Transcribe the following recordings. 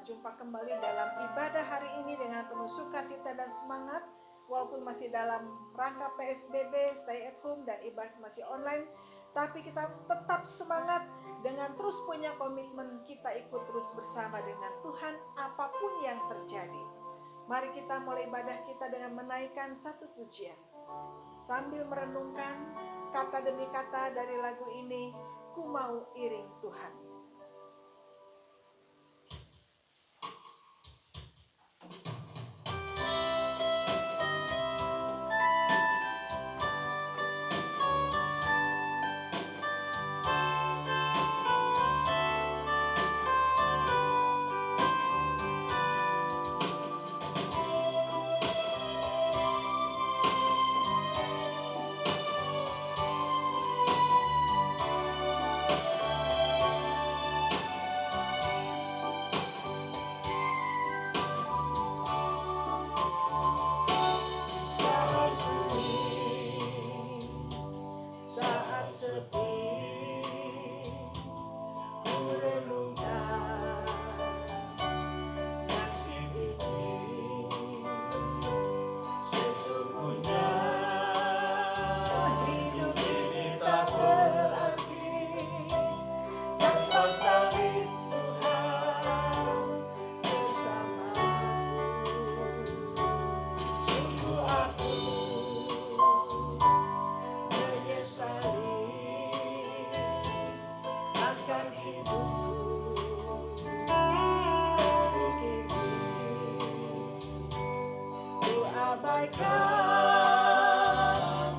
berjumpa kembali dalam ibadah hari ini dengan penuh sukacita dan semangat. Walaupun masih dalam rangka PSBB, stay at home, dan ibadah masih online, tapi kita tetap semangat dengan terus punya komitmen kita ikut terus bersama dengan Tuhan apapun yang terjadi. Mari kita mulai ibadah kita dengan menaikkan satu pujian sambil merenungkan kata demi kata dari lagu ini, Ku Mau Iring Tuhan.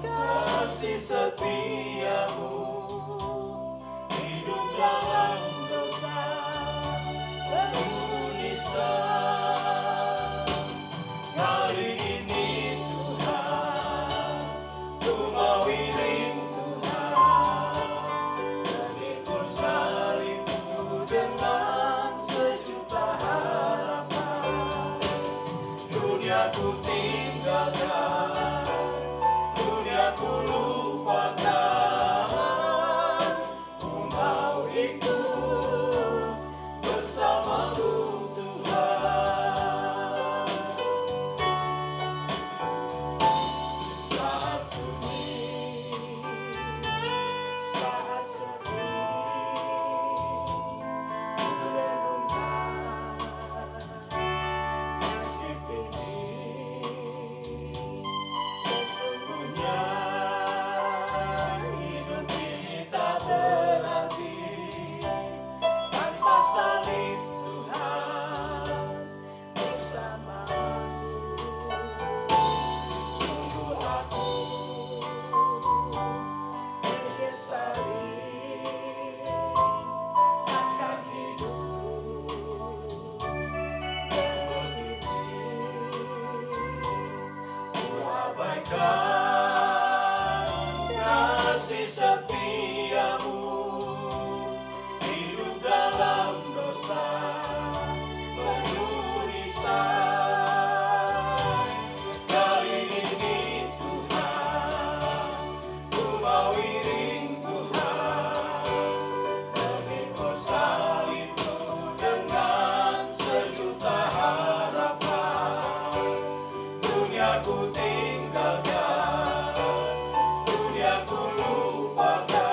Kasih setiamu, hidup dalam dosa penuh nista. Kali ini Tuhan, Ku mau iring Tuhan, memikul salibmu dengan sejuta harapan. Dunia ku tinggalkan, dunia ku lupakan, ku mau ikut bersamamu Tuhan. Saat sunyi, saat sepi, ku renungkan nasib ini. Sesungguhnya hidup ini tak berarti tanpa salib Tuhan bersamaku. Sungguh aku menyesali akan hidup begini. Ku abaikan kasih setiamu, hidup dalam dosa penuh nista. Kali ini Tuhan, Ku mau iring Tuhan, memikul salibmu dengan sejuta harapan. Dunia ku tinggalkan, dunia ku lupakan,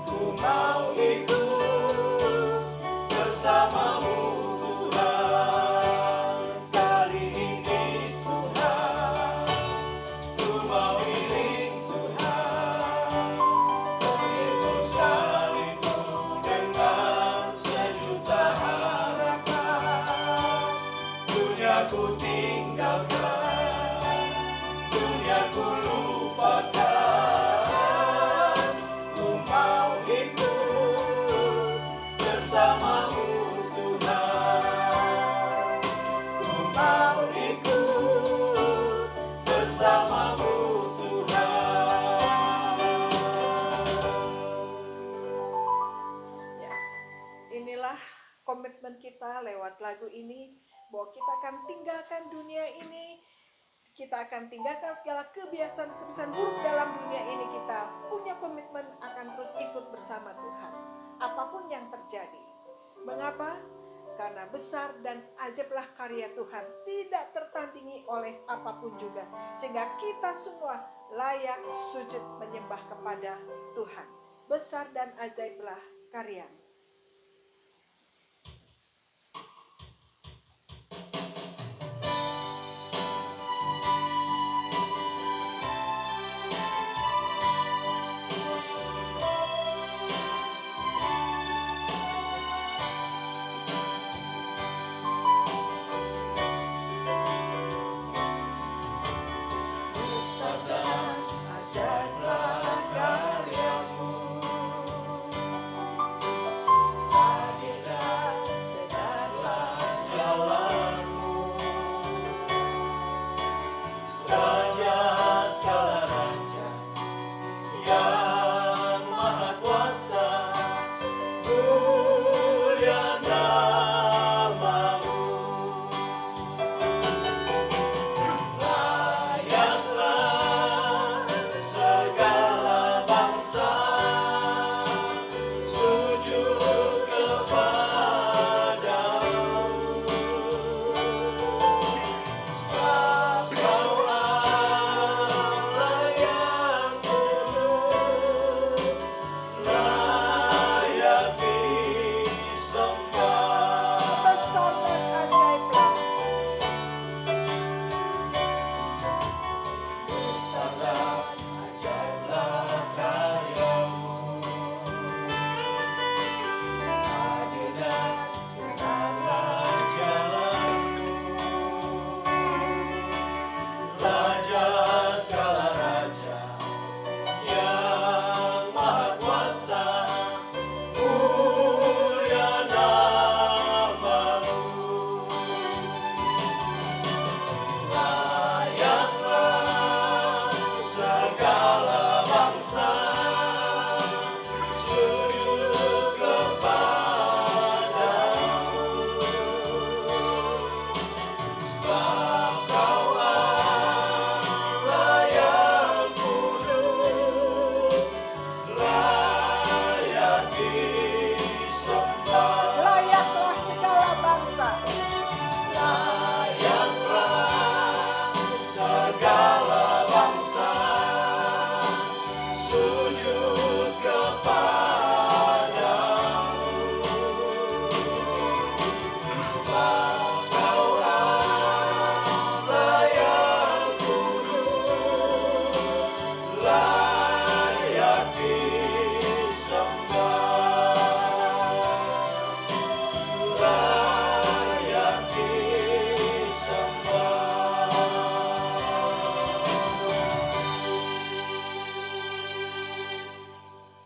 ku mau ikut bersamamu Tuhan. Kali ini Tuhan, Ku mau iring Tuhan, memikul salibmu dengan sejuta harapan. Dunia ku tinggalkan, dunia ku lupakan, ku mau ikut bersamamu Tuhan. Ku mau ikut bersamamu Tuhan. Ya, inilah komitmen kita lewat lagu ini, bahwa kita akan tinggalkan dunia ini, kita akan tinggalkan segala kebiasaan-kebiasaan buruk dalam dunia ini. Kita punya komitmen akan terus ikut bersama Tuhan apapun yang terjadi. Mengapa? Karena besar dan ajaiblah karya Tuhan, tidak tertandingi oleh apapun juga. Sehingga kita semua layak sujud menyembah kepada Tuhan. Besar dan ajaiblah karya.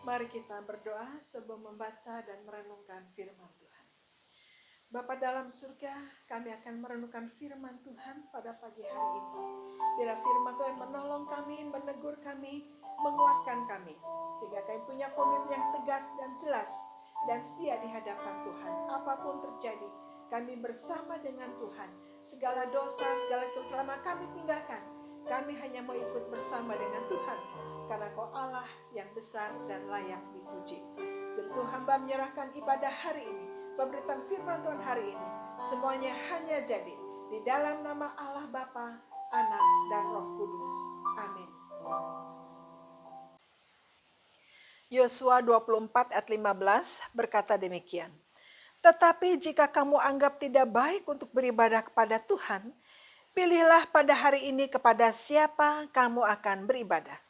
Mari kita berdoa sebelum membaca dan merenungkan firman Tuhan. Bapa dalam surga, kami akan merenungkan firman Tuhan pada pagi hari ini. Biar firman Tuhan menolong kami, menegur kami, menguatkan kami. Sehingga kami punya komitmen yang tegas dan jelas dan setia di hadapan Tuhan. Apapun terjadi, kami bersama dengan Tuhan. Segala dosa, segala kesalahan kami tinggalkan. Kami hanya mau ikut bersama dengan Tuhan. Karena Kau Allah yang besar dan layak dipuji. Sebelum hamba menyerahkan ibadah hari ini, pemberitaan firman Tuhan hari ini, semuanya hanya jadi di dalam nama Allah Bapa, Anak, dan Roh Kudus. Amin. Yosua 24 ayat 15 berkata demikian. Tetapi jika kamu anggap tidak baik untuk beribadah kepada Tuhan, pilihlah pada hari ini kepada siapa kamu akan beribadah.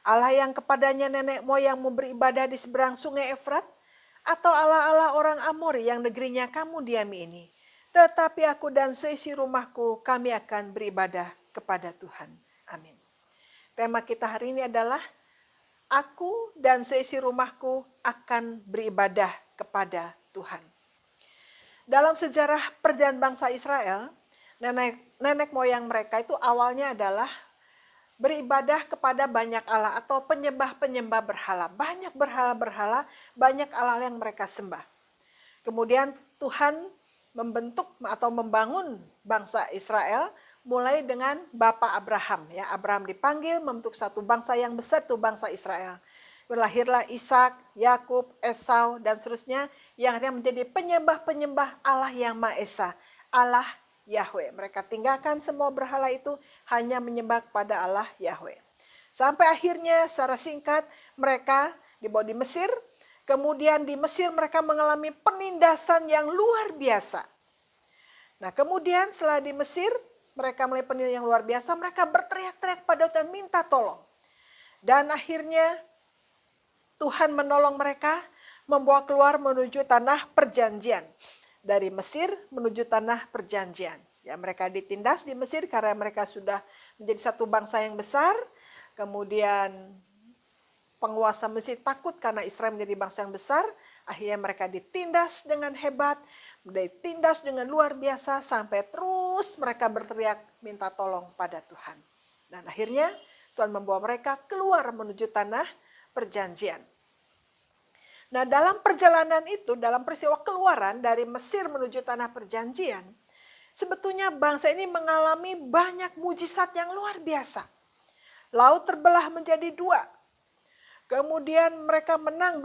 Allah yang kepadanya nenek moyangmu beribadah di seberang sungai Efrat, atau Allah-Allah orang Amori yang negerinya kamu diami ini. Tetapi aku dan seisi rumahku, kami akan beribadah kepada Tuhan. Amin. Tema kita hari ini adalah, aku dan seisi rumahku akan beribadah kepada Tuhan. Dalam sejarah perjalanan bangsa Israel, nenek moyang mereka itu awalnya adalah beribadah kepada banyak Allah atau penyembah-penyembah berhala. Banyak berhala-berhala, banyak Allah yang mereka sembah. Kemudian Tuhan membentuk atau membangun bangsa Israel mulai dengan Bapak Abraham. Ya, Abraham dipanggil membentuk satu bangsa yang besar, itu bangsa Israel. Lahirlah Ishak, Yakub, Esau, dan seterusnya yang akhirnya menjadi penyembah-penyembah Allah yang Maha Esa, Allah Yahweh. Mereka tinggalkan semua berhala itu, hanya menyembah kepada Allah Yahweh. Sampai akhirnya secara singkat mereka dibawa di Mesir. Kemudian di Mesir mereka mengalami penindasan yang luar biasa. Nah kemudian setelah di Mesir mereka mulai penindasan yang luar biasa. Mereka berteriak-teriak pada Tuhan minta tolong. Dan akhirnya Tuhan menolong mereka membawa keluar menuju tanah perjanjian. Dari Mesir menuju tanah perjanjian. Ya, mereka ditindas di Mesir karena mereka sudah menjadi satu bangsa yang besar. Kemudian penguasa Mesir takut karena Israel menjadi bangsa yang besar. Akhirnya mereka ditindas dengan hebat, ditindas dengan luar biasa sampai terus mereka berteriak minta tolong pada Tuhan. Dan akhirnya Tuhan membawa mereka keluar menuju tanah perjanjian. Nah dalam perjalanan itu, dalam peristiwa keluaran dari Mesir menuju tanah perjanjian, sebetulnya bangsa ini mengalami banyak mujizat yang luar biasa. Laut terbelah menjadi dua. Kemudian mereka menang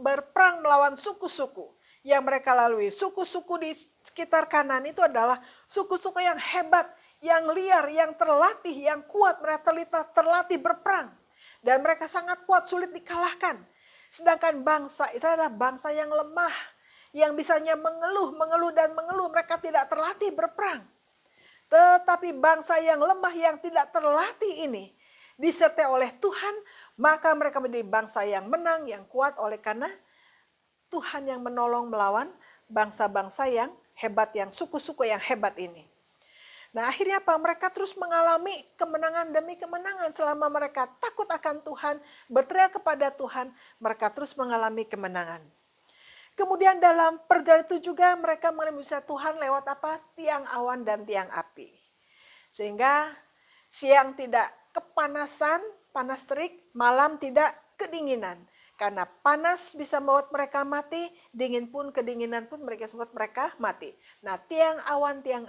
berperang melawan suku-suku yang mereka lalui. Suku-suku di sekitar Kanan itu adalah suku-suku yang hebat, yang liar, yang terlatih, yang kuat. Mereka terlatih berperang. Dan mereka sangat kuat, sulit dikalahkan. Sedangkan bangsa itu adalah bangsa yang lemah, yang bisanya mengeluh dan mengeluh. Mereka tidak terlatih berperang. Tetapi bangsa yang lemah, yang tidak terlatih ini, disertai oleh Tuhan, maka mereka menjadi bangsa yang menang, yang kuat oleh karena Tuhan yang menolong melawan bangsa-bangsa yang hebat, yang suku-suku yang hebat ini. Nah akhirnya apa? Mereka terus mengalami kemenangan demi kemenangan selama mereka takut akan Tuhan, berteriak kepada Tuhan, mereka terus mengalami kemenangan. Kemudian dalam perjalanan itu juga mereka mengalami mujizat Tuhan lewat apa? Tiang awan dan tiang api. Sehingga siang tidak kepanasan, panas terik, malam tidak kedinginan. Karena panas bisa membuat mereka mati, dingin pun, kedinginan pun membuat mereka mati. Nah, tiang awan, tiang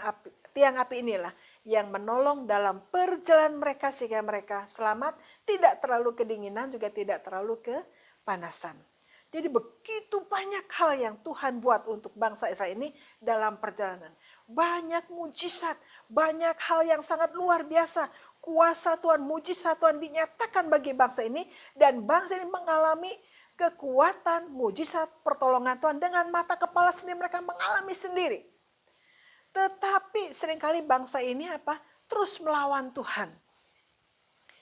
api inilah yang menolong dalam perjalanan mereka sehingga mereka selamat, tidak terlalu kedinginan, juga tidak terlalu kepanasan. Jadi begitu banyak hal yang Tuhan buat untuk bangsa Israel ini dalam perjalanan. Banyak mujizat, banyak hal yang sangat luar biasa. Kuasa Tuhan, mujizat Tuhan dinyatakan bagi bangsa ini. Dan bangsa ini mengalami kekuatan, mujizat, pertolongan Tuhan. Dengan mata kepala sendiri mereka mengalami sendiri. Tetapi seringkali bangsa ini apa? Terus melawan Tuhan.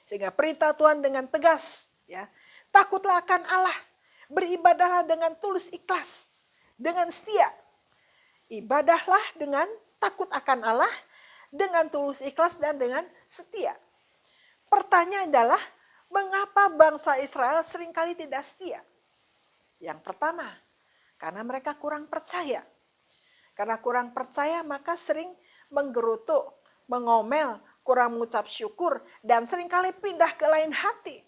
Sehingga perintah Tuhan dengan tegas. Ya, takutlah akan Allah. Beribadahlah dengan tulus ikhlas. Dengan setia. Ibadahlah dengan takut akan Allah. Dengan tulus ikhlas dan dengan setia. Pertanyaan adalah, mengapa bangsa Israel seringkali tidak setia? Yang pertama, karena mereka kurang percaya. Karena kurang percaya maka sering menggerutu, mengomel, kurang mengucap syukur, dan seringkali pindah ke lain hati.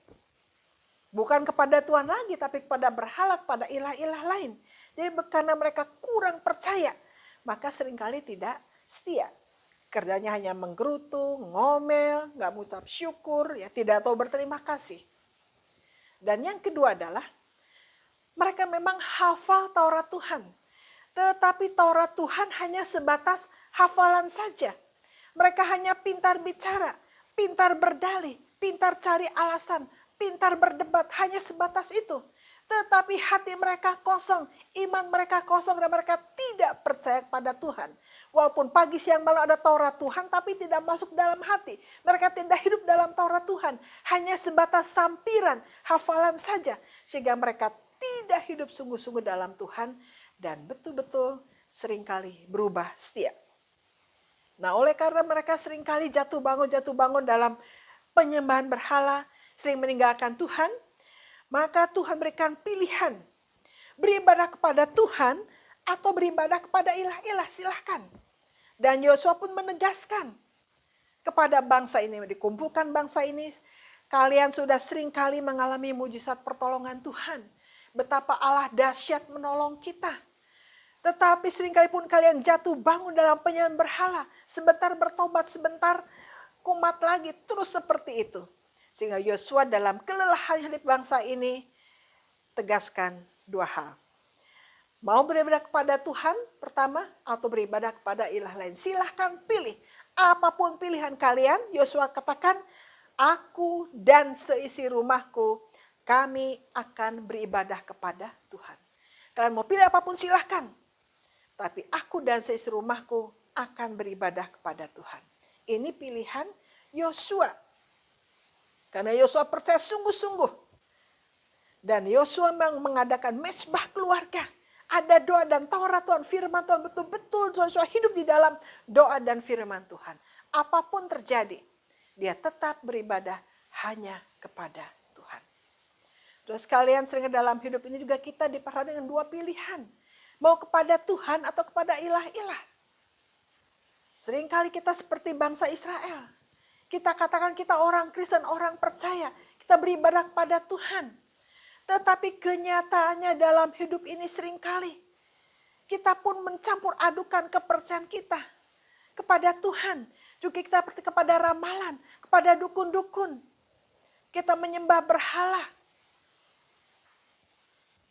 Bukan kepada Tuhan lagi, tapi kepada berhala, kepada ilah-ilah lain. Jadi karena mereka kurang percaya, maka seringkali tidak setia. Kerjanya hanya menggerutu, ngomel, nggak mengucap syukur, ya tidak tahu berterima kasih. Dan yang kedua adalah mereka memang hafal Taurat Tuhan. Tetapi Taurat Tuhan hanya sebatas hafalan saja. Mereka hanya pintar bicara, pintar berdalih, pintar cari alasan, pintar berdebat, hanya sebatas itu. Tetapi hati mereka kosong, iman mereka kosong, dan mereka tidak percaya kepada Tuhan. Walaupun pagi siang malam ada Taurat Tuhan, tapi tidak masuk dalam hati. Mereka tidak hidup dalam Taurat Tuhan. Hanya sebatas sampiran, hafalan saja. Sehingga mereka tidak hidup sungguh-sungguh dalam Tuhan. Dan betul-betul seringkali berubah setia. Nah oleh karena mereka seringkali jatuh bangun dalam penyembahan berhala, sering meninggalkan Tuhan, maka Tuhan berikan pilihan. Beribadah kepada Tuhan atau beribadah kepada ilah-ilah, silahkan. Dan Yosua pun menegaskan kepada bangsa ini, dikumpulkan bangsa ini, kalian sudah sering kali mengalami mujizat pertolongan Tuhan. Betapa Allah dahsyat menolong kita. Tetapi seringkali pun kalian jatuh bangun dalam penyembahan berhala. Sebentar bertobat, sebentar kumat lagi, terus seperti itu. Sehingga Yosua dalam kelelahan hidup bangsa ini tegaskan dua hal. Mau beribadah kepada Tuhan pertama atau beribadah kepada ilah lain? Silahkan pilih. Apapun pilihan kalian, Yosua katakan, aku dan seisi rumahku, kami akan beribadah kepada Tuhan. Kalian mau pilih apapun silahkan. Tapi aku dan seisi rumahku akan beribadah kepada Tuhan. Ini pilihan Yosua. Karena Yosua percaya sungguh-sungguh. Dan Yosua mengadakan mezbah keluarga. Ada doa dan Taurat Tuhan, firman Tuhan, betul-betul Yosua hidup di dalam doa dan firman Tuhan. Apapun terjadi, dia tetap beribadah hanya kepada Tuhan. Terus kalian sering dalam hidup ini juga kita diperhadapkan dengan dua pilihan. Mau kepada Tuhan atau kepada ilah-ilah. Seringkali kita seperti bangsa Israel. Kita katakan kita orang Kristen, orang percaya. Kita beribadah kepada Tuhan. Tetapi kenyataannya dalam hidup ini seringkali kita pun mencampur adukan kepercayaan kita kepada Tuhan. Juga kita kepada ramalan, kepada dukun-dukun. Kita menyembah berhala.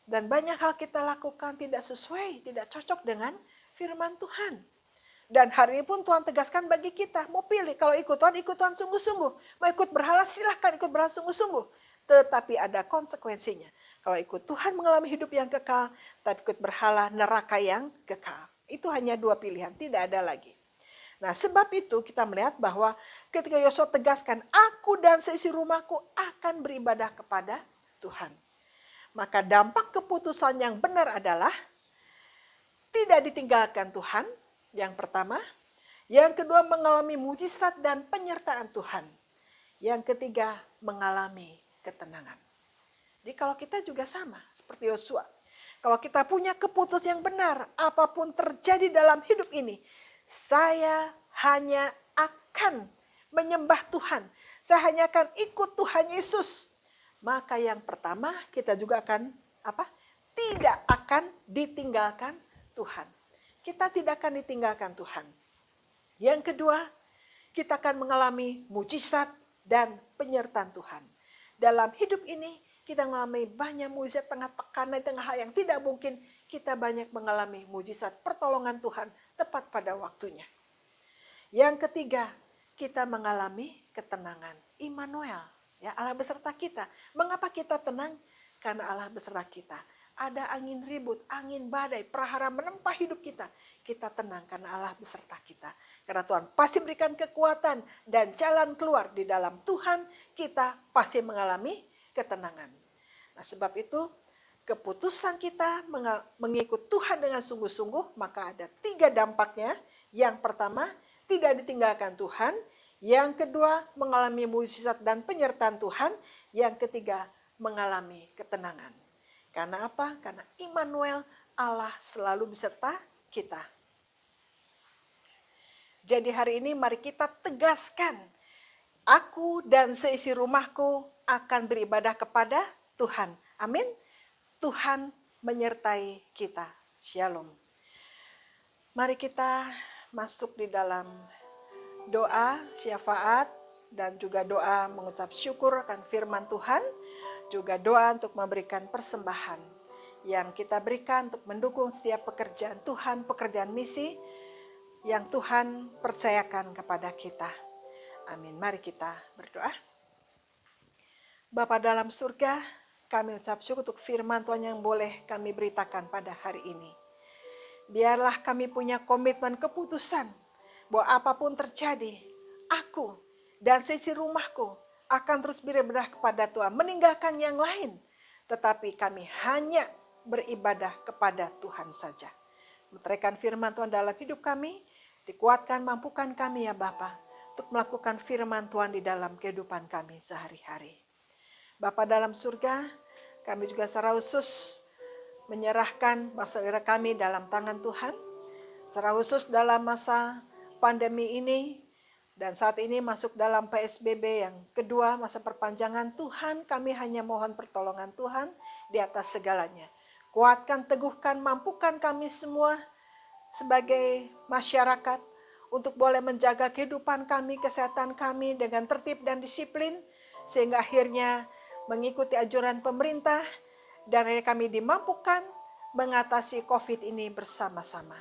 Dan banyak hal kita lakukan tidak sesuai, tidak cocok dengan firman Tuhan. Dan hari ini pun Tuhan tegaskan bagi kita, mau pilih kalau ikut Tuhan sungguh-sungguh. Mau ikut berhala silahkan ikut berhala sungguh-sungguh. Tetapi ada konsekuensinya. Kalau ikut Tuhan mengalami hidup yang kekal, tapi ikut berhala neraka yang kekal. Itu hanya dua pilihan, tidak ada lagi. Nah, sebab itu kita melihat bahwa ketika Yosua tegaskan, aku dan seisi rumahku akan beribadah kepada Tuhan. Maka dampak keputusan yang benar adalah tidak ditinggalkan Tuhan, yang pertama. Yang kedua, mengalami mujizat dan penyertaan Tuhan. Yang ketiga, mengalami ketenangan. Jadi kalau kita juga sama seperti Yosua. Kalau kita punya keputusan yang benar, apapun terjadi dalam hidup ini, saya hanya akan menyembah Tuhan. Saya hanya akan ikut Tuhan Yesus. Maka yang pertama kita juga akan tidak akan ditinggalkan Tuhan. Kita tidak akan ditinggalkan Tuhan. Yang kedua, kita akan mengalami mujizat dan penyertaan Tuhan. Dalam hidup ini kita mengalami banyak mujizat, tengah tekanan, tengah hal yang tidak mungkin, kita banyak mengalami mujizat pertolongan Tuhan tepat pada waktunya. Yang ketiga, kita mengalami ketenangan. Immanuel, ya, Allah beserta kita. Mengapa kita tenang? Karena Allah beserta kita. Ada angin ribut, angin badai, prahara menempa hidup kita. Kita tenang karena Allah beserta kita. Karena Tuhan pasti berikan kekuatan dan jalan keluar di dalam Tuhan, kita pasti mengalami ketenangan. Nah, sebab itu keputusan kita mengikut Tuhan dengan sungguh-sungguh, maka ada 3 dampaknya. Yang pertama, tidak ditinggalkan Tuhan. Yang kedua, mengalami mujizat dan penyertaan Tuhan. Yang ketiga, mengalami ketenangan. Karena apa? Karena Immanuel, Allah selalu beserta kita. Jadi hari ini mari kita tegaskan, aku dan seisi rumahku akan beribadah kepada Tuhan. Amin. Tuhan menyertai kita. Shalom. Mari kita masuk di dalam doa syafaat dan juga doa mengucap syukur akan firman Tuhan. Juga doa untuk memberikan persembahan yang kita berikan untuk mendukung setiap pekerjaan Tuhan, pekerjaan misi yang Tuhan percayakan kepada kita. Amin. Mari kita berdoa. Bapa dalam surga, kami ucap syukur untuk firman Tuhan yang boleh kami beritakan pada hari ini. Biarlah kami punya komitmen keputusan bahwa apapun terjadi, aku dan sisi rumahku akan terus beribadah kepada Tuhan, meninggalkan yang lain. Tetapi kami hanya beribadah kepada Tuhan saja. Meteraikan firman Tuhan dalam hidup kami, dikuatkan, mampukan kami ya Bapa, untuk melakukan firman Tuhan di dalam kehidupan kami sehari-hari. Bapa dalam surga, kami juga secara khusus menyerahkan bangsa negara kami dalam tangan Tuhan. Secara khusus dalam masa pandemi ini, dan saat ini masuk dalam PSBB yang kedua, masa perpanjangan, Tuhan kami hanya mohon pertolongan Tuhan di atas segalanya. Kuatkan, teguhkan, mampukan kami semua sebagai masyarakat untuk boleh menjaga kehidupan kami, kesehatan kami dengan tertib dan disiplin, sehingga akhirnya mengikuti anjuran pemerintah, dan akhirnya kami dimampukan mengatasi COVID ini bersama-sama.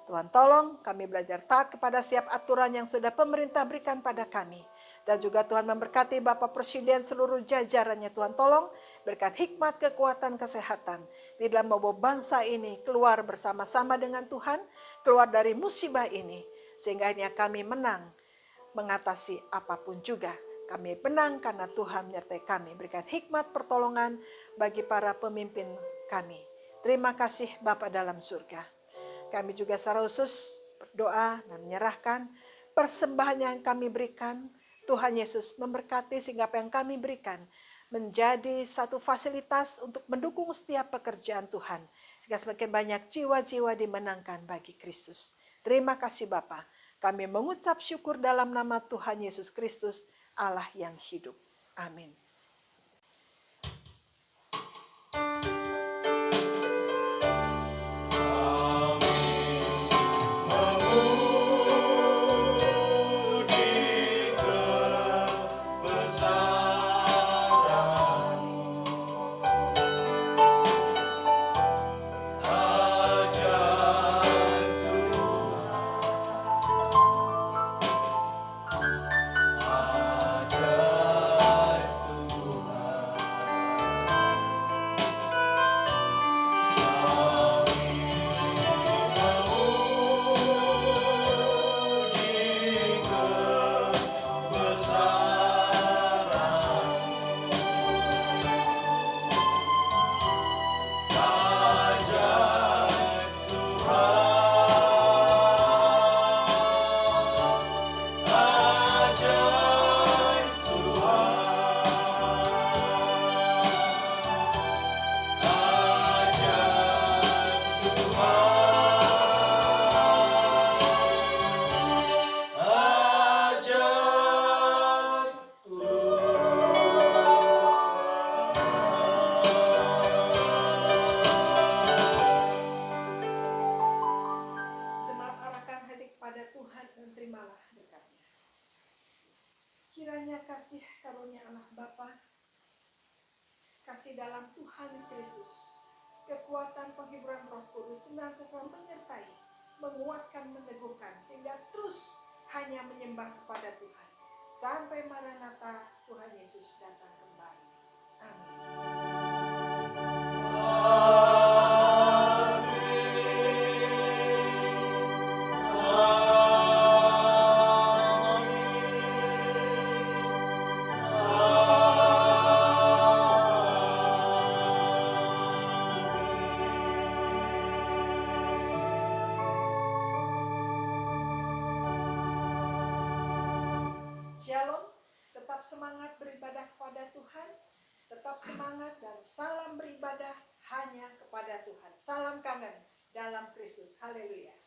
Tuhan tolong kami belajar taat kepada setiap aturan yang sudah pemerintah berikan pada kami. Dan juga Tuhan memberkati Bapak Presiden seluruh jajarannya. Tuhan tolong berikan hikmat, kekuatan, kesehatan. Di dalam membawa bangsa ini keluar bersama-sama dengan Tuhan. Keluar dari musibah ini. Sehingga akhirnya kami menang mengatasi apapun juga. Kami menang karena Tuhan menyertai kami. Berikan hikmat pertolongan bagi para pemimpin kami. Terima kasih Bapa dalam surga. Kami juga secara khusus berdoa dan menyerahkan persembahan yang kami berikan. Tuhan Yesus memberkati sehingga apa yang kami berikan menjadi satu fasilitas untuk mendukung setiap pekerjaan Tuhan. Sehingga semakin banyak jiwa-jiwa dimenangkan bagi Kristus. Terima kasih Bapa. Kami mengucap syukur dalam nama Tuhan Yesus Kristus, Allah yang hidup. Amin. Kiranya kasih karunia Allah Bapa, kasih dalam Tuhan Yesus Kristus, kekuatan penghiburan Roh Kudus senantiasa menyertai, menguatkan, meneguhkan, sehingga terus hanya menyembah kepada Tuhan sampai Maranatha Tuhan Yesus datang kembali. Amin. Shalom, tetap semangat beribadah kepada Tuhan, tetap semangat dan salam beribadah hanya kepada Tuhan. Salam kangen dalam Kristus. Haleluya.